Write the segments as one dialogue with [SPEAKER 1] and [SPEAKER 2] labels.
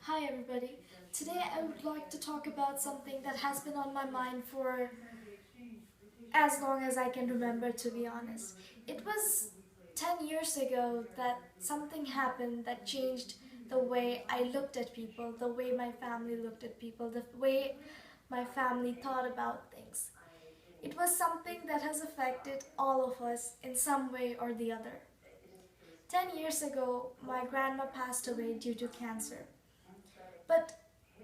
[SPEAKER 1] Hi everybody. Today I would like to talk about something that has been on my mind for as long as I can remember, to be honest. It was 10 years ago that something happened that changed the way I looked at people, the way my family looked at people, the way my family thought about things. It was something that has affected all of us in some way or the other. 10 years ago, my grandma passed away due to cancer. But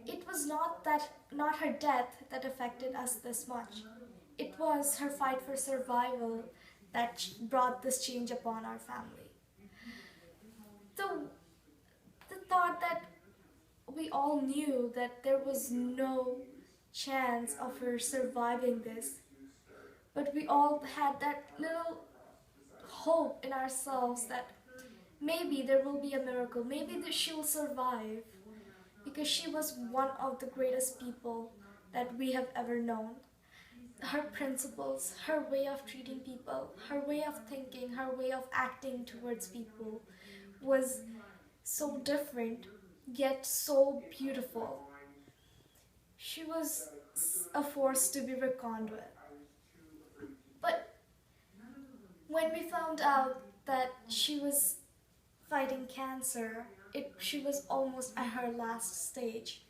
[SPEAKER 1] it was not her death that affected us this much. It was her fight for survival that brought this change upon our family. The, the thought that we all knew that there was no chance of her surviving this, but we all had that little hope in ourselves that maybe there will be a miracle, maybe she will survive, because she was one of the greatest people that we have ever known. Her principles, her way of treating people, her way of thinking, her way of acting towards people was so different, yet so beautiful. She was a force to be reckoned with. But when we found out that she was fighting cancer, she was almost at her last stage.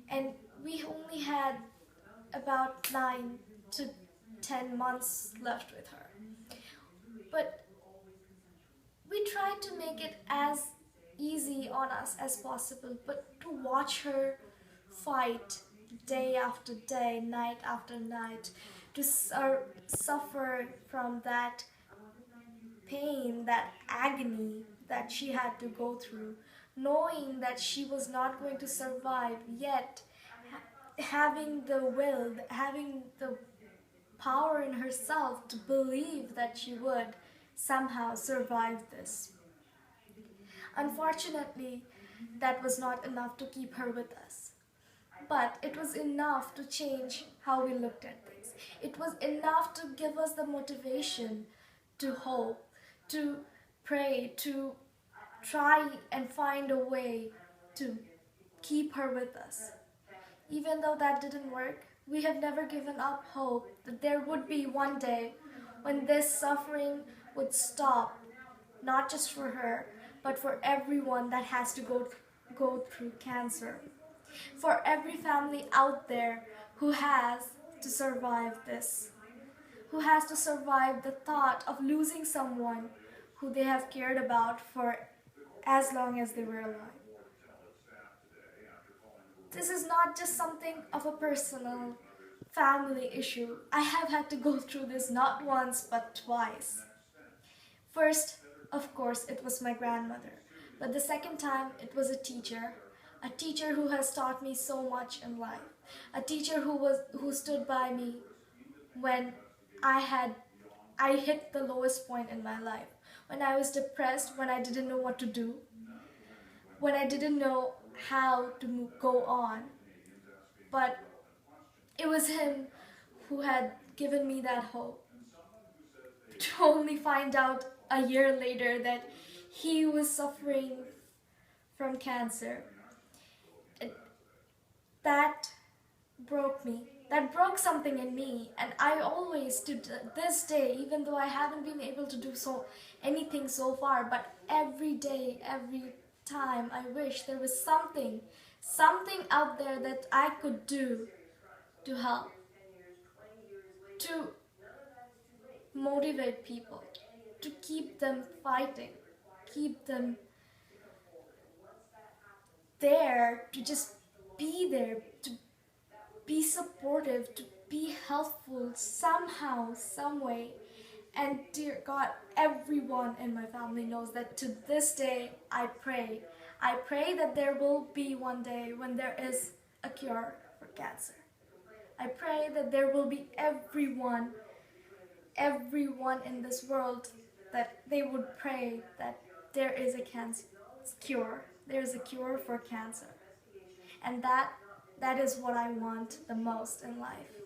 [SPEAKER 1] And we only had about 9 to 10 months left with her. But we tried to make it as easy on us as possible, but to watch her fight day after day, night after night, to suffer from that pain, that agony that she had to go through, knowing that she was not going to survive, yet having the will, having the power in herself to believe that she would somehow survive this. Unfortunately, that was not enough to keep her with us. But it was enough to change how we looked at things. It was enough to give us the motivation to hope, to pray, to try and find a way to keep her with us. Even though that didn't work, we have never given up hope that there would be one day when this suffering would stop, not just for her, but for everyone that has to go through cancer. For every family out there who has to survive this, who has to survive the thought of losing someone who they have cared about for as long as they were alive. This is not just something of a personal family issue. I have had to go through this not once but twice. First, of course, it was my grandmother, but the second time it was a teacher who has taught me so much in life, a teacher who stood by me when I hit the lowest point in my life, when I was depressed, when I didn't know what to do, when I didn't know how to go on. But it was him who had given me that hope, to only find out a year later that he was suffering from cancer. That broke me. That broke something in me, and I always, to this day, even though I haven't been able to do anything so far, but every day, every time, I wish there was something out there that I could do to help, to motivate people, to keep them fighting, keep them there, to just be there, to be supportive, to be helpful somehow, some way. And dear God, everyone in my family knows that to this day I pray. I pray that there will be one day when there is a cure for cancer. I pray that there will be everyone in this world, that they would pray that there is a cancer cure. There is a cure for cancer. And that is what I want the most in life.